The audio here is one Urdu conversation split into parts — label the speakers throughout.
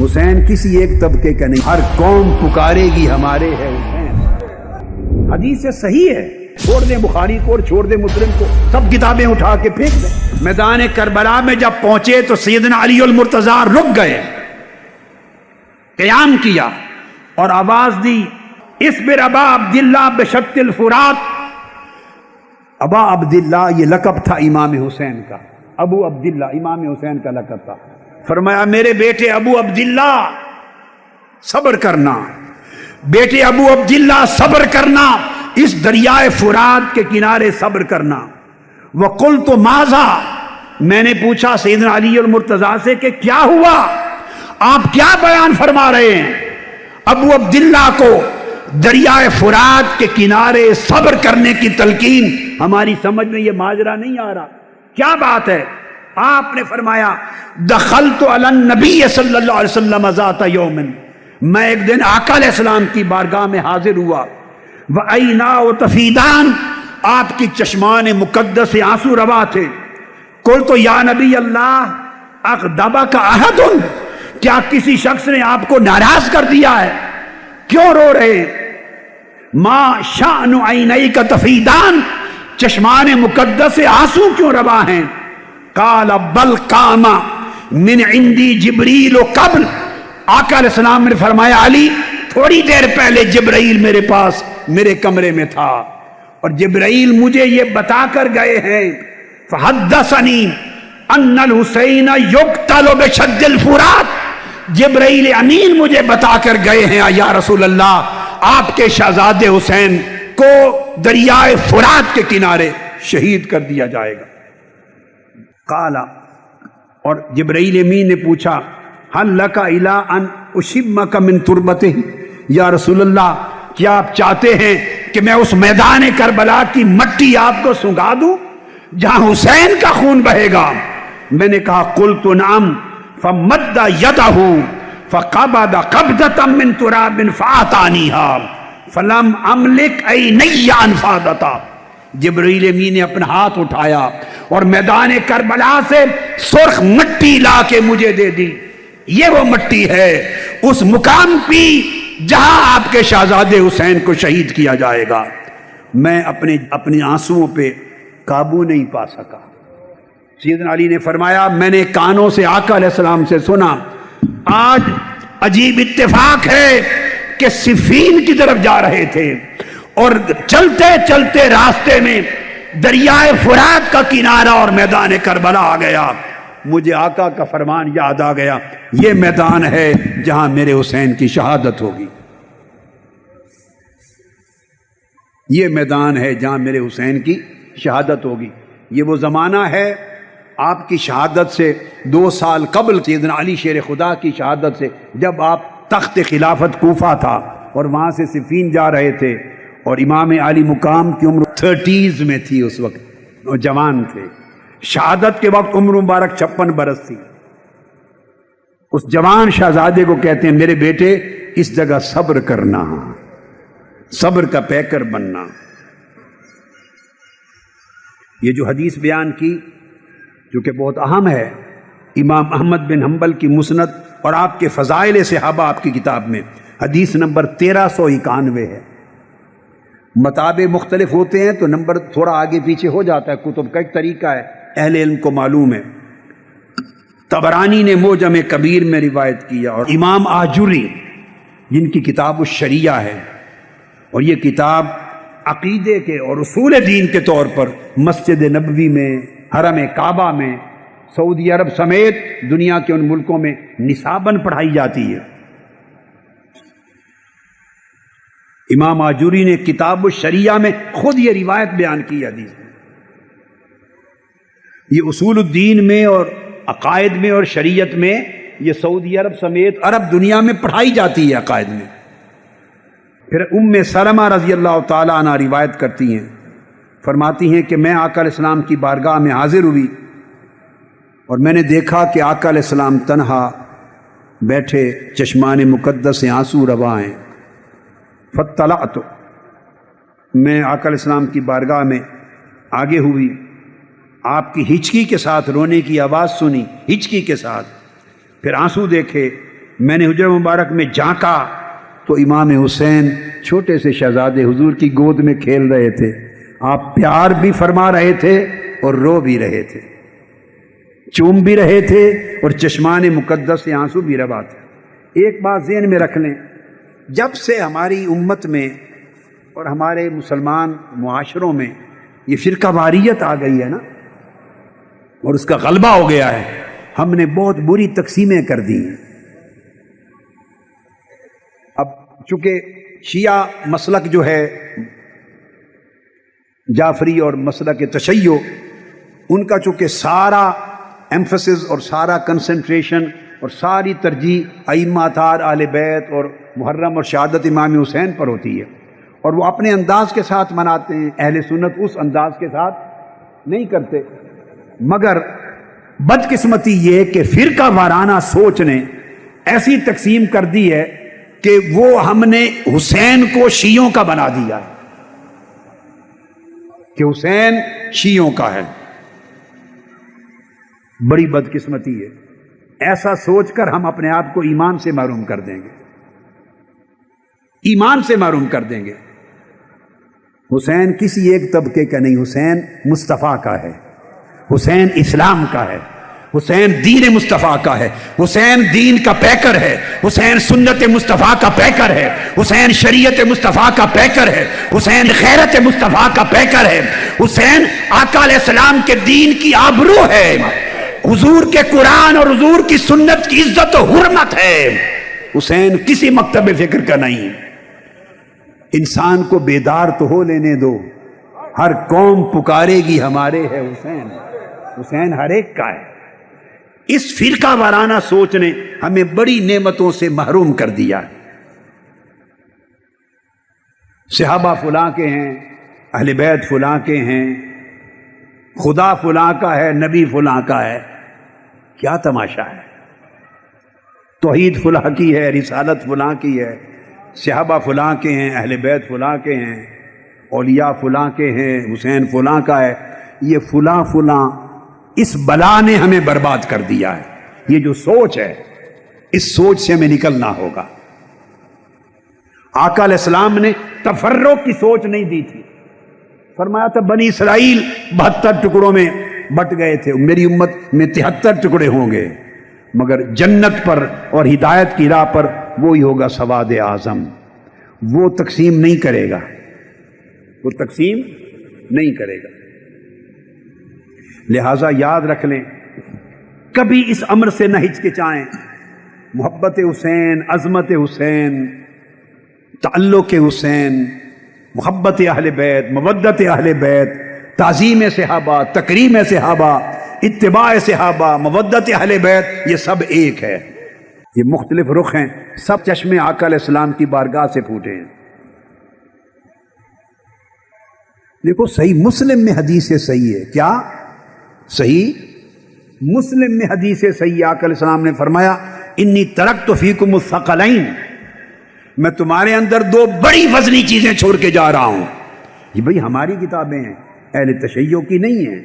Speaker 1: حسین کسی ایک طبقے کا نہیں، ہر قوم پکارے گی ہمارے ہے حسین۔ حدیث سے صحیح ہے، چھوڑ دیں بخاری کو اور چھوڑ دیں مسلم کو، سب کتابیں اٹھا کے پھینک دیں۔ میدان کربلا میں جب پہنچے تو سیدنا علی المرتضیٰ رک گئے، قیام کیا اور آواز دی، اصبر ابا عبداللہ بشط الفرات۔ ابا عبداللہ یہ لقب تھا امام حسین کا، ابو عبداللہ امام حسین کا لقب تھا۔ فرمایا میرے بیٹے ابو عبداللہ صبر کرنا، بیٹے ابو عبداللہ صبر کرنا، اس دریائے فرات کے کنارے صبر کرنا۔ وقلت ماذا، میں نے پوچھا سیدنا علی المرتضیٰ سے کہ کیا ہوا، آپ کیا بیان فرما رہے ہیں؟ ابو عبداللہ کو دریائے فرات کے کنارے صبر کرنے کی تلقین، ہماری سمجھ میں یہ ماجرا نہیں آ رہا، کیا بات ہے؟ آپ نے فرمایا دخلت علی النبی صلی اللہ علیہ وسلم ذات یوم، میں ایک دن آقا علیہ السلام کی بارگاہ میں حاضر ہوا، وعیناہ تفیدان، آپ کی چشمان مقدس سے آنسو روا تھے۔ قلت یا نبی اللہ اغضبک احد، کیا کسی شخص نے آپ کو ناراض کر دیا ہے؟ کیوں رو رہے؟ ما شأن عینیک تفیدان، چشمان مقدس سے آنسو کیوں روا ہیں؟ قال بل قام من عندی جبریل قبل، آقا علیہ السلام نے فرمایا علی تھوڑی دیر پہلے جبرائیل میرے پاس میرے کمرے میں تھا اور جبرائیل مجھے یہ بتا کر گئے ہیں، فحدثنی ان الحسین یقتل بشد الفرات، جبرائیل امین مجھے بتا کر گئے ہیں یا رسول اللہ آپ کے شہزادے حسین کو دریائے فرات کے کنارے شہید کر دیا جائے گا۔ قالا، اور جبرائیل امین نے پوچھا هل لک الی ان اشمک من تربتہ، یا رسول اللہ کیا آپ چاہتے ہیں کہ میں اس میدان کربلا کی مٹی آپ کو سنگا دوں جہاں حسین کا خون بہے گا؟ میں نے کہا قلت نعم، فمد یدہ فقبض قبضۃ من تراب فاعطانیها فلم املک عینی انفاضتہ، جبرائیل امین نے اپنا ہاتھ اٹھایا اور میدان کربلا سے سرخ مٹی لا کے مجھے دے دی، یہ وہ مٹی ہے اس مقام پہ جہاں آپ کے شہزادے حسین کو شہید کیا جائے گا۔ میں اپنے آنسوؤں پہ قابو نہیں پا سکا۔ سیدنا علی نے فرمایا میں نے کانوں سے آقا علیہ السلام سے سنا، آج عجیب اتفاق ہے کہ صفین کی طرف جا رہے تھے اور چلتے چلتے راستے میں دریائے فرات کا کنارہ اور میدان کربلا آ گیا، مجھے آقا کا فرمان یاد آ گیا، یہ میدان ہے جہاں میرے حسین کی شہادت ہوگی، یہ میدان ہے جہاں میرے حسین کی شہادت ہوگی۔ یہ وہ زمانہ ہے آپ کی شہادت سے 2 سال قبل، سیدنا علی شیر خدا کی شہادت سے، جب آپ تخت خلافت کوفہ تھا اور وہاں سے صفین جا رہے تھے، اور امام علی مقام کی عمر 30s میں تھی، اس وقت وہ جوان تھے، شہادت کے وقت عمر مبارک 56 برس تھی۔ اس جوان شہزادے کو کہتے ہیں میرے بیٹے اس جگہ صبر کرنا، صبر کا پیکر بننا۔ یہ جو حدیث بیان کی جو کہ بہت اہم ہے، امام احمد بن حنبل کی مسند اور آپ کے فضائل صحابہ آپ کی کتاب میں حدیث نمبر 1391 ہے۔ مطابع مختلف ہوتے ہیں تو نمبر تھوڑا آگے پیچھے ہو جاتا ہے، کتب کا ایک طریقہ ہے، اہل علم کو معلوم ہے۔ طبرانی نے معجم کبیر میں روایت کیا، اور امام آجری جن کی کتاب الشریعہ ہے، اور یہ کتاب عقیدے کے اور اصول دین کے طور پر مسجد نبوی میں، حرم کعبہ میں، سعودی عرب سمیت دنیا کے ان ملکوں میں نصاباً پڑھائی جاتی ہے۔ امام آجوری نے کتاب الشریعہ میں خود یہ روایت بیان کی حدیث میں۔ یہ اصول الدین میں اور عقائد میں اور شریعت میں یہ سعودی عرب سمیت عرب دنیا میں پڑھائی جاتی ہے عقائد میں۔ پھر ام سلمہ رضی اللہ تعالیٰ عنہ روایت کرتی ہیں، فرماتی ہیں کہ میں آقا علیہ السلام کی بارگاہ میں حاضر ہوئی اور میں نے دیکھا کہ آقا علیہ السلام تنہا بیٹھے، چشمان مقدس سے آنسو روا ہیں۔ فاطلعت، میں آقا علیہ السلام کی بارگاہ میں آگے ہوئی، آپ کی ہچکی کے ساتھ رونے کی آواز سنی، ہچکی کے ساتھ، پھر آنسو دیکھے، میں نے حجرہ مبارک میں جھانکا تو امام حسین چھوٹے سے شہزادے حضور کی گود میں کھیل رہے تھے. آپ پیار بھی فرما رہے تھے اور رو بھی رہے تھے، چوم بھی رہے تھے اور چشمان مقدس سے آنسو بھی روا تھے. ایک بات ذہن میں رکھ لیں، جب سے ہماری امت میں اور ہمارے مسلمان معاشروں میں یہ فرقہ واریت آ گئی ہے نا، اور اس کا غلبہ ہو گیا ہے، ہم نے بہت بری تقسیمیں کر دی ہیں. اب چونکہ شیعہ مسلک جو ہے جعفری اور مسلک تشیع، ان کا چونکہ سارا ایمفسس اور سارا کنسنٹریشن اور ساری ترجیح ائمہ اطہار اہل بیت اور محرم اور شہادت امام حسین پر ہوتی ہے، اور وہ اپنے انداز کے ساتھ مناتے ہیں. اہل سنت اس انداز کے ساتھ نہیں کرتے. مگر بدقسمتی یہ کہ فرقہ وارانہ سوچ نے ایسی تقسیم کر دی ہے کہ وہ ہم نے حسین کو شیعوں کا بنا دیا ہے کہ حسین شیعوں کا ہے. بڑی بدقسمتی ہے. ایسا سوچ کر ہم اپنے آپ کو ایمان سے محروم کر دیں گے، ایمان سے محروم کر دیں گے. حسین کسی ایک طبقے کا نہیں، حسین مصطفیٰ کا ہے، حسین اسلام کا ہے، حسین دین مصطفیٰ کا ہے، حسین دین کا پیکر ہے، حسین سنت مصطفیٰ کا پیکر ہے، حسین شریعت مصطفیٰ کا پیکر ہے، حسین خیرت مصطفیٰ کا پیکر ہے، حسین آقا علیہ السلام کے دین کی آبرو ہے، حضور کے قرآن اور حضور کی سنت کی عزت و حرمت ہے. حسین کسی مکتب فکر کا نہیں. انسان کو بیدار تو ہو لینے دو، ہر قوم پکارے گی ہمارے ہے حسین. حسین ہر ایک کا ہے. اس فرقہ وارانہ سوچ نے ہمیں بڑی نعمتوں سے محروم کر دیا. صحابہ فلاں کے ہیں، اہل بیت فلاں کے ہیں، خدا فلاں کا ہے، نبی فلاں کا ہے. کیا تماشا ہے؟ توحید فلاں کی ہے، رسالت فلاں کی ہے، صحابہ فلاں کے ہیں، اہل بیت فلاں کے ہیں، اولیاء فلاں کے ہیں، حسین فلاں کا ہے. یہ فلاں فلاں اس بلا نے ہمیں برباد کر دیا ہے. یہ جو سوچ ہے، اس سوچ سے ہمیں نکلنا ہوگا. آقا علیہ السلام نے تفرق کی سوچ نہیں دی تھی. فرمایا تھا بنی اسرائیل 72 ٹکڑوں میں بٹ گئے تھے، میری امت میں 73 ٹکڑے ہوں گے، مگر جنت پر اور ہدایت کی راہ پر وہی ہوگا سواد اعظم. وہ تقسیم نہیں کرے گا، وہ تقسیم نہیں کرے گا. لہذا یاد رکھ لیں، کبھی اس امر سے نہ ہچکچائیں. محبت حسین، عظمت حسین، تعلق حسین، محبت اہل بیت، مودت اہل بیت، تعظیم صحابہ، تکریم صحابہ، اتباع صحابہ، مودت اہل بیت، یہ سب ایک ہے. یہ مختلف رخ ہیں، سب چشمے آقا علیہ السلام کی بارگاہ سے پھوٹے ہیں. دیکھو صحیح مسلم میں حدیث صحیح ہے. کیا صحیح مسلم میں حدیث صحیح؟ آقا علیہ السلام نے فرمایا انی ترکت فیکم الثقلین، میں تمہارے اندر 2 بڑی وزنی چیزیں چھوڑ کے جا رہا ہوں. یہ بھئی ہماری کتابیں ہیں، اہل تشیع کی نہیں ہیں.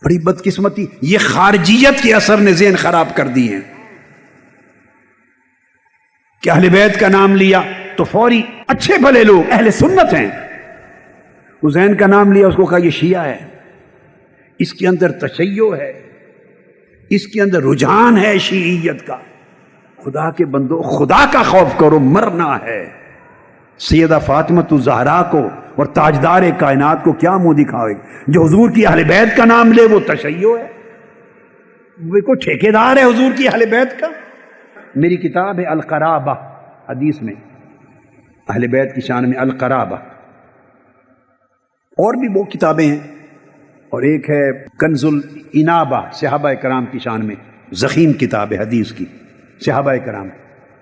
Speaker 1: بڑی بدقسمتی، یہ خارجیت کے اثر نے ذہن خراب کر دی ہیں کہ اہل بیت کا نام لیا تو فوری اچھے بھلے لوگ اہل سنت ہیں. حسین کا نام لیا، اس کو کہا یہ شیعہ ہے. اس کے اندر تشیع ہے، اس کے اندر رجحان ہے شیعیت کا. خدا کے بندو، خدا کا خوف کرو، مرنا ہے. سیدہ فاطمہ الزہرا کو اور تاجدار کائنات کو کیا منہ دکھاوے؟ جو حضور کی اہل بیت کا نام لے وہ تشیع ہے، وہ کوئی ٹھیکیدار ہے حضور کی اہل بیت کا. میری کتاب ہے القرابہ، حدیث میں اہل بیت کی شان میں القرابہ. اور بھی وہ کتابیں ہیں، اور ایک ہے کنز الانابہ صحابہ کرام کی شان میں، ضخیم کتاب ہے حدیث کی صحابہ کرام.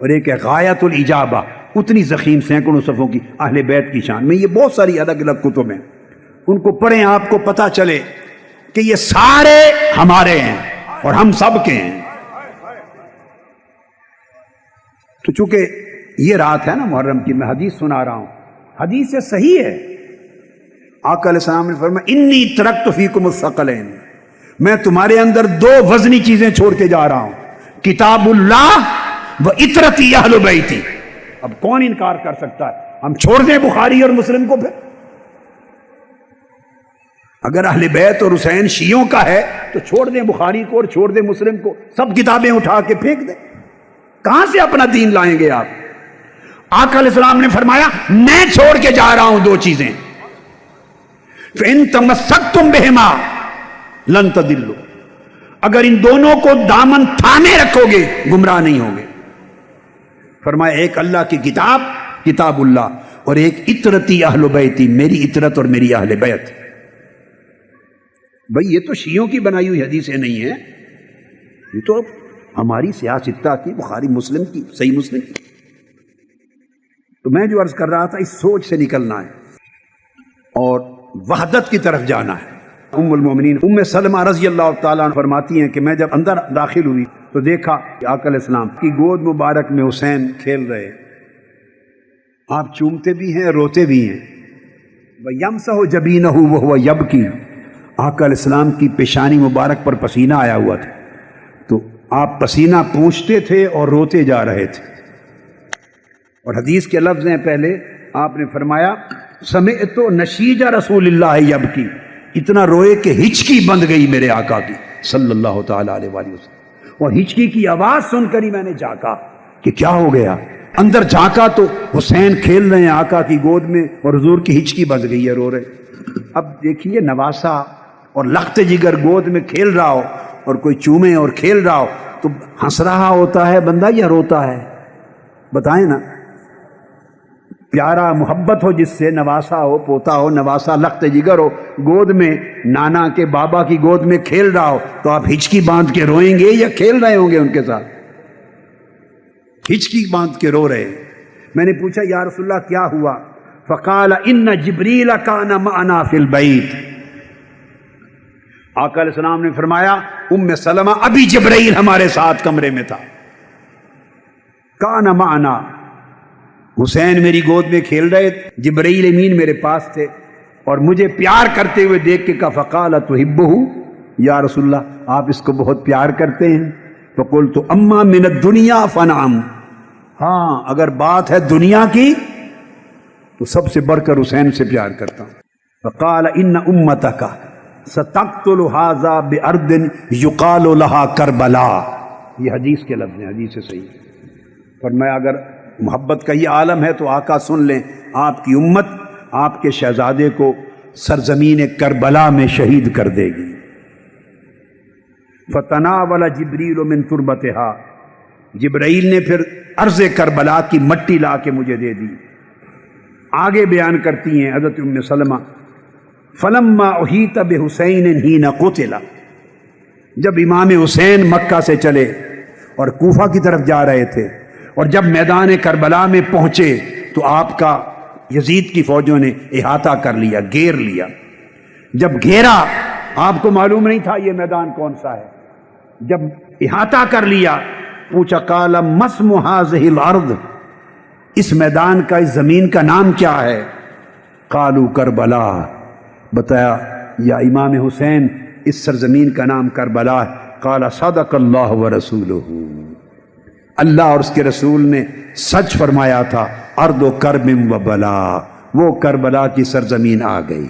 Speaker 1: اور ایک ہے غایت الاجابہ، اتنی ضخیم سینکڑوں صفحوں کی اہل بیت کی شان میں. یہ بہت ساری الگ الگ کتب ہیں، ان کو پڑھیں، آپ کو پتہ چلے کہ یہ سارے ہمارے ہیں اور ہم سب کے ہیں. تو چونکہ یہ رات ہے نا محرم کی، میں حدیث سنا رہا ہوں، حدیث سے صحیح ہے. آقا علیہ السلام نے فرمایا انی ترکت فیکم الثقلین، میں تمہارے اندر دو وزنی چیزیں چھوڑ کے جا رہا ہوں، کتاب اللہ و اطرتی اہل بیتی۔ اب کون انکار کر سکتا ہے؟ ہم چھوڑ دیں بخاری اور مسلم کو؟ پھر اگر اہل بیت اور حسین شیعوں کا ہے تو چھوڑ دیں بخاری کو اور چھوڑ دیں مسلم کو، سب کتابیں اٹھا کے پھینک دیں۔ کہاں سے اپنا دین لائیں گے آپ؟ آقا علیہ السلام نے فرمایا میں چھوڑ کے جا رہا ہوں دو چیزیں، فَإِن تَمَسَّكْتُمْ بِهِمَا لَن تَضِلُّوا، اگر ان دونوں کو دامن تھامے رکھو گے گمراہ نہیں ہوگے۔ فرمایا ایک اللہ کی کتاب، کتاب اللہ، اور ایک اطرتی اہل بیتی، میری اطرت اور میری اہل بیت۔ بھئی یہ تو شیعوں کی بنائی ہوئی حدیثیں نہیں ہیں، یہ تو ہماری سیاستہ کی، بخاری مسلم کی، صحیح مسلم کی۔ تو میں جو عرض کر رہا تھا، اس سوچ سے نکلنا ہے اور وحدت کی طرف جانا ہے۔ ام المومنین ام سلمہ رضی اللہ تعالیٰ عنہ فرماتی ہیں کہ میں جب اندر داخل ہوئی تو دیکھا کہ آقا علیہ السلام کی گود مبارک میں حسین کھیل رہے، آپ چومتے بھی ہیں روتے بھی ہیں۔ وَيَمْسَحُ جَبِينَهُ وَهُوَ يَبْكِي، آقا علیہ السلام کی پیشانی مبارک پر پسینہ آیا ہوا تھا، تو آپ پسینہ پونچھتے تھے اور روتے جا رہے تھے۔ اور حدیث کے لفظ ہیں، پہلے آپ نے فرمایا سمعت نشیج رسول اللہ یبکی، اتنا روئے کہ ہچکی بند گئی میرے آقا کی صلی اللہ تعالیٰ علیہ وآلہ وسلم، اور ہچکی کی آواز سن کر ہی میں نے جھانکا کہ کیا ہو گیا۔ اندر جھانکا تو حسین کھیل رہے ہیں آقا کی گود میں اور حضور کی ہچکی بند گئی ہے، رو رہے۔ اب دیکھیے نواسا اور لخت جگر گود میں کھیل رہا ہو اور کوئی چومے اور کھیل رہا ہو تو ہنس رہا ہوتا ہے بندہ یا روتا ہے؟ بتائیں نا۔ پیارا محبت ہو جس سے، نواسا ہو، پوتا ہو، نواسا لخت جگر ہو، گود میں نانا کے بابا کی گود میں کھیل رہا ہو تو آپ ہچکی باندھ کے روئیں گے یا کھیل رہے ہوں گے ان کے ساتھ؟ ہچکی باندھ کے رو رہے۔ میں نے پوچھا یا رسول اللہ کیا ہوا؟ فقال ان جبریل کان معنا فی البیت، آقا علیہ السلام نے فرمایا ام سلمہ ابھی جبرائیل ہمارے ساتھ کمرے میں تھا۔ کان معنا، حسین میری گود میں کھیل رہے، جبرائیل امین میرے پاس تھے اور مجھے پیار کرتے ہوئے دیکھ کے کہا فقال تحبہ، یا رسول اللہ آپ اس کو بہت پیار کرتے ہیں؟ فقلت اما من الدنیا فنعم، ہاں اگر بات ہے دنیا کی تو سب سے بڑھ کر حسین سے پیار کرتا ہوں۔ فقال ان امتک ستقتل ھذا بارض یقال لها کربلا، یہ حدیث کے لفظ ہیں، حدیث سے صحیح۔ فرمایا اگر محبت کا یہ عالم ہے تو آقا سن لیں، آپ کی امت آپ کے شہزادے کو سرزمین کربلا میں شہید کر دے گی۔ فتناول جبریل من تربتها، جبرائیل نے پھر ارض کربلا کی مٹی لا کے مجھے دے دی۔ آگے بیان کرتی ہیں حضرت ام سلمہ فلما احیط بحسین حین قتل، جب امام حسین مکہ سے چلے اور کوفہ کی طرف جا رہے تھے اور جب میدان کربلا میں پہنچے تو آپ کا یزید کی فوجوں نے احاطہ کر لیا، گھیر لیا۔ جب گھیرا آپ کو معلوم نہیں تھا یہ میدان کون سا ہے، جب احاطہ کر لیا پوچھا قال ما اسم هذه الارض، اس میدان کا، اس زمین کا نام کیا ہے؟ قالوا کربلا، بتایا یا امام حسین اس سرزمین کا نام کربلا ہے۔ قال صدق اللہ ورسولہ، اللہ اور اس کے رسول نے سچ فرمایا تھا، ارض کرب و بلا، وہ کربلا کی سرزمین آ گئی۔